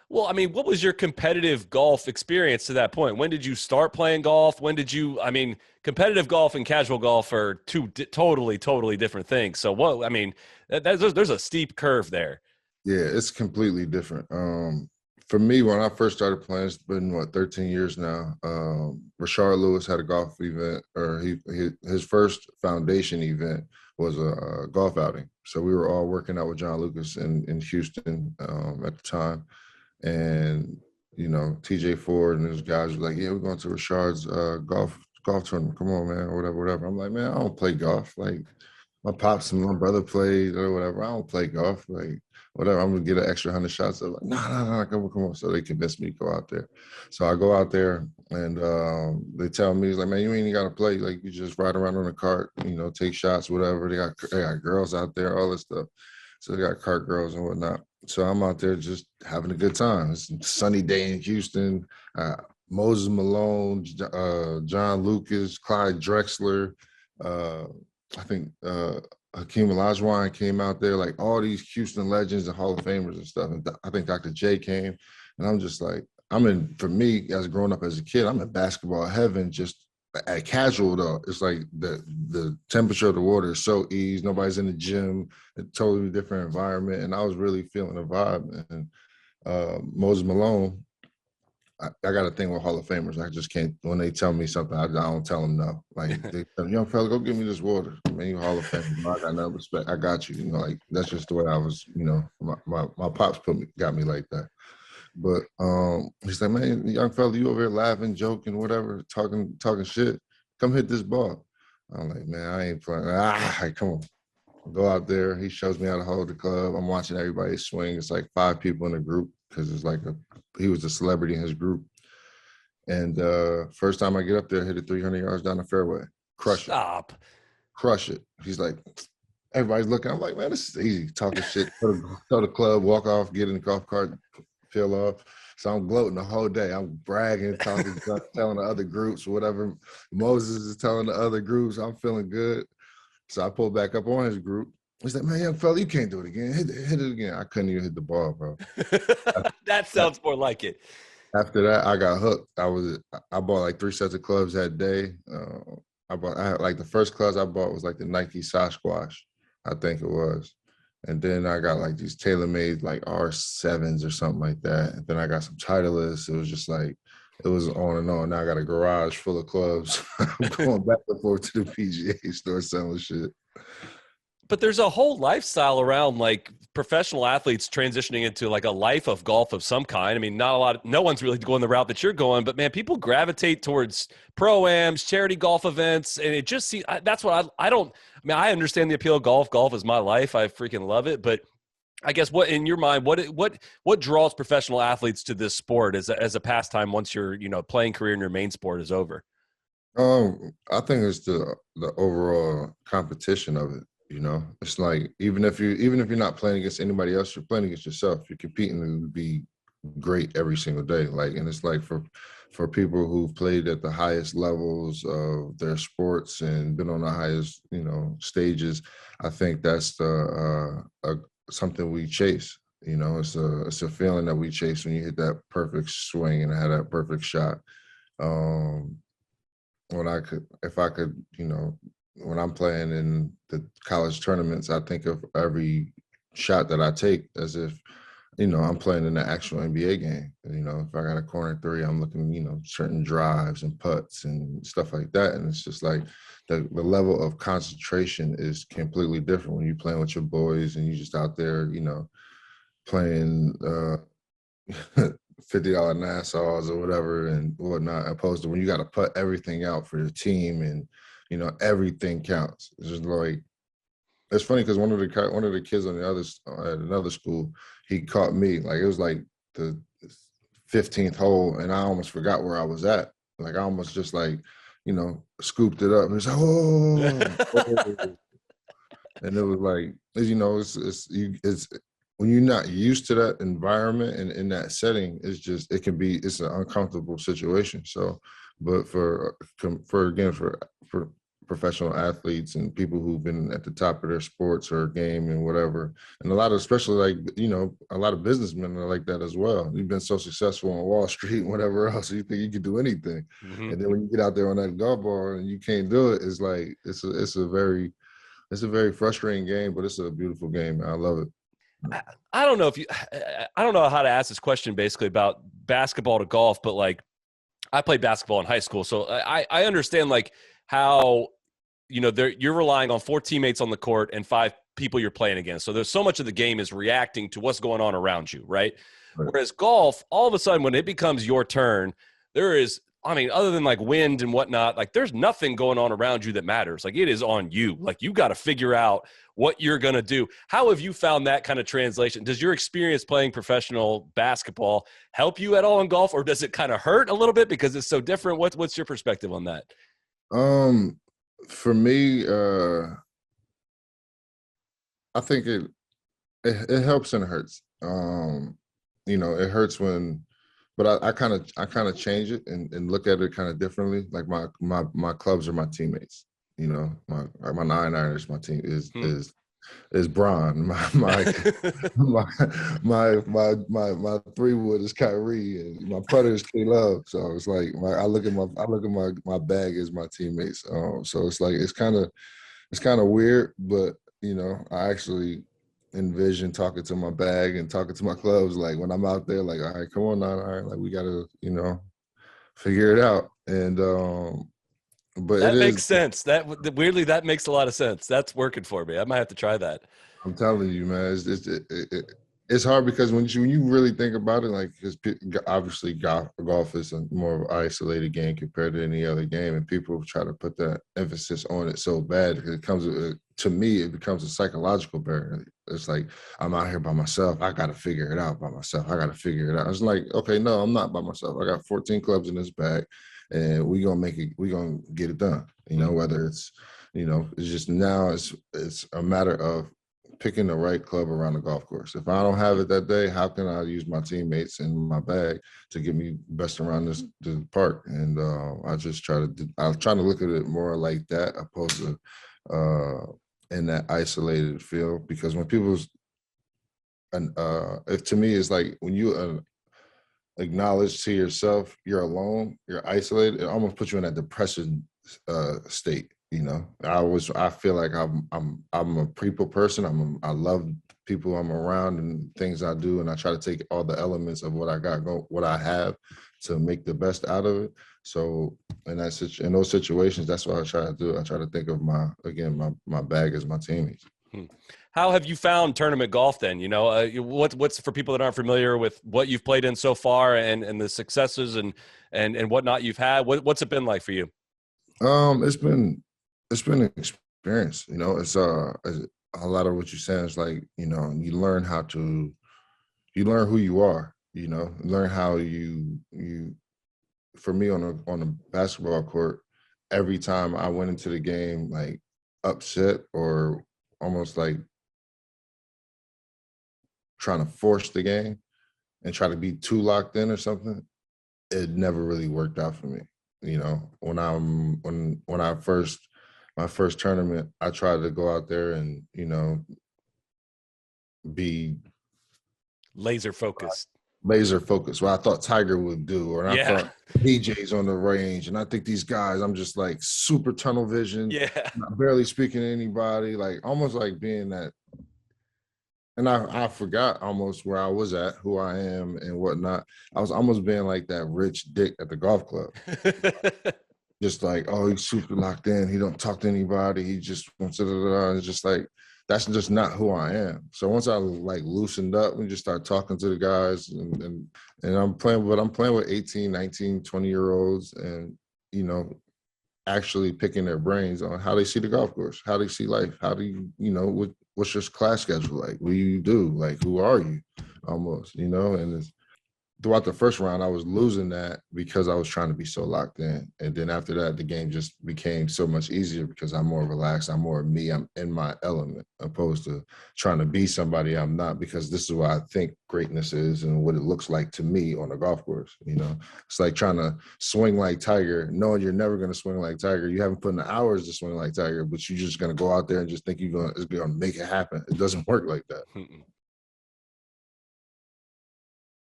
Well, I mean, what was your competitive golf experience to that point? When did you start playing golf? When did you, I mean, competitive golf and casual golf are two totally, totally different things. So what, I mean, there's a steep curve there. Yeah, it's completely different. For me, when I first started playing, it's been what 13 years now. Rashard Lewis had a golf event, or his first foundation event was a golf outing. So we were all working out with John Lucas in Houston at the time, and TJ Ford and those guys were like, "Yeah, we're going to Rashard's golf tournament. Come on, man, or whatever, whatever." I'm like, "Man, I don't play golf. Like, my pops and my brother played or whatever. I don't play golf. Like, whatever. I'm gonna get an extra 100 shots." They're like, "No, no, no, come on, come on." So they convinced me to go out there. So I go out there, and they tell me, "It's like, man, you ain't got to play. Like, you just ride around on a cart, take shots, whatever." They got girls out there, all this stuff. So they got cart girls and whatnot. So I'm out there just having a good time. It's a sunny day in Houston. Moses Malone, John Lucas, Clyde Drexler. I think Hakeem Olajuwon came out there, like all these Houston legends and Hall of Famers and stuff. And I think Dr. J came, and I'm just like, for me, as growing up as a kid, I'm in basketball heaven. Just at casual though, it's like the temperature of the water is so easy. Nobody's in the gym, a totally different environment, and I was really feeling the vibe. And Moses Malone, I got a thing with Hall of Famers. I just can't, when they tell me something, I don't tell them no. Like, they tell me, "Young fella, go get me this water." Man, you Hall of Famer. I got no respect. I got you. Like, that's just the way I was, my pops got me like that. But he's like, "Man, young fella, you over here laughing, joking, whatever, talking shit. Come hit this ball." I'm like, "Man, I ain't playing." Come on. Go out there. He shows me how to hold the club. I'm watching everybody swing. It's like 5 people in the group because it's like he was a celebrity in his group. And first time I get up there, hit it 300 yards down the fairway. Crush it. Stop. Crush it. He's like, everybody's looking. I'm like, "Man, this is easy." Talking shit. Go to the club, walk off, get in the golf cart, peel off. So I'm gloating the whole day. I'm bragging, talking, telling the other groups, whatever Moses is telling the other groups. I'm feeling good. So I pulled back up on his group. He's like, "Man, young fella, you can't do it again. Hit it again." I couldn't even hit the ball, bro. That sounds more like it. After that, I got hooked. I bought like 3 sets of clubs that day. I had like the first clubs I bought was like the Nike Sasquatch, I think it was. And then I got like these tailor-made like R7s or something like that. And then I got some Titleist. It was just like, it was on and on. Now I got a garage full of clubs. I'm going back and forth to the PGA store selling shit. But there's a whole lifestyle around like professional athletes transitioning into like a life of golf of some kind. I mean, no one's really going the route that you're going, but man, people gravitate towards pro-ams, charity golf events. And it just that's what I don't, I mean, I understand the appeal of golf. Golf is my life. I freaking love it. But I guess what in your mind, what draws professional athletes to this sport as a pastime once your, playing career in your main sport is over? I think it's the overall competition of it. It's like even if you're not playing against anybody else, you're playing against yourself. You're competing to be great every single day. Like, and it's like for people who've played at the highest levels of their sports and been on the highest stages. I think that's something we chase. It's a feeling that we chase when you hit that perfect swing and have that perfect shot. If I could, when I'm playing in the college tournaments, I think of every shot that I take as if, I'm playing in the actual NBA game. If I got a corner 3, I'm looking, certain drives and putts and stuff like that. And it's just like the level of concentration is completely different when you're playing with your boys and you're just out there, playing $50 Nassau's or whatever and whatnot, opposed to when you got to put everything out for the team and everything counts. It's just like, it's funny because one of the kids on the other at another school, he caught me, like it was like the 15th hole and I almost forgot where I was at. Like I almost just like scooped it up and it's like, "Oh." And it was like, it's when you're not used to that environment and in that setting, it's an uncomfortable situation. So, but for professional athletes and people who've been at the top of their sports or game and whatever. And a lot of, especially like, a lot of businessmen are like that as well. You've been so successful on Wall Street and whatever else, you think you could do anything. Mm-hmm. And then when you get out there on that golf ball and you can't do it, it's like, it's a very frustrating game, but it's a beautiful game. I love it. I don't know I don't know how to ask this question basically about basketball to golf, but like I played basketball in high school. So I understand like how, you're relying on 4 teammates on the court and 5 people you're playing against. So there's so much of the game is reacting to what's going on around you, right? Whereas golf, all of a sudden when it becomes your turn, there is, other than like wind and whatnot, like there's nothing going on around you that matters. Like it is on you. Like you got to figure out what you're going to do. How have you found that kind of translation? Does your experience playing professional basketball help you at all in golf, or does it kind of hurt a little bit because it's so different? What's your perspective on that? For me, I think it helps and it hurts. It hurts when, but I kind of change it and look at it kind of differently. Like my clubs are my teammates. My 9 iron is my team is Bron. My 3 wood is Kyrie, and my putter is K Love. So it's like I look at my bag as my teammates. So it's like it's kind of weird, but I actually envision talking to my bag and talking to my clubs like when I'm out there, like, all right, come on now, all right, like we gotta figure it out. And but that makes sense. That weirdly, that makes a lot of sense. That's working for me. I might have to try that. I'm telling you, man, it's hard because when you really think about it, like, because obviously golf is a more of an isolated game compared to any other game, and people try to put that emphasis on it so bad because to me, it becomes a psychological barrier. It's like, I'm out here by myself. I got to figure it out by myself. I got to figure it out. It's like, okay, no, I'm not by myself. I got 14 clubs in this bag, and we're going to get it done. Whether it's, it's just now it's a matter of picking the right club around the golf course. If I don't have it that day, how can I use my teammates in my bag to get me best around the park? And I just I'm trying to look at it more like that opposed to in that isolated field. Because when people's, if to me, it's like when you acknowledge to yourself you're alone, you're isolated, it almost puts you in that depression state. I feel like I'm a people person. I love people I'm around and things I do, and I try to take all the elements of what I got, what I have, to make the best out of it. So in those situations, that's what I try to do. I try to think of my bag as my teammates. How have you found tournament golf then? What's for people that aren't familiar with what you've played in so far and the successes and whatnot you've had? What's it been like for you? It's been an experience. It's a lot of what you're saying is like, you learn who you are, learn how you for me on a basketball court, every time I went into the game like upset or almost like trying to force the game and try to be too locked in or something, it never really worked out for me. My first tournament, I tried to go out there and, be laser focused. What I thought Tiger would do, I thought DJ's on the range, and I think these guys, I'm just like super tunnel vision, not barely speaking to anybody, like almost like being that. And I forgot almost where I was at, who I am and whatnot. I was almost being like that rich dick at the golf club. Just like, oh, he's super locked in. He don't talk to anybody. He just wants to, it's just like, that's just not who I am. So once I like loosened up and just start talking to the guys and I'm playing with 18, 19, 20-year-olds and, actually picking their brains on how they see the golf course, how they see life, how do you, what's your class schedule like? What do you do? Like, who are you? Almost, and throughout the first round, I was losing that because I was trying to be so locked in. And then after that, the game just became so much easier because I'm more relaxed. I'm more me. I'm in my element opposed to trying to be somebody I'm not, because this is what I think greatness is and what it looks like to me on a golf course. You know, it's like trying to swing like Tiger, knowing you're never going to swing like Tiger. You haven't put in the hours to swing like Tiger, but you're just going to go out there and just think it's going to make it happen. It doesn't work like that.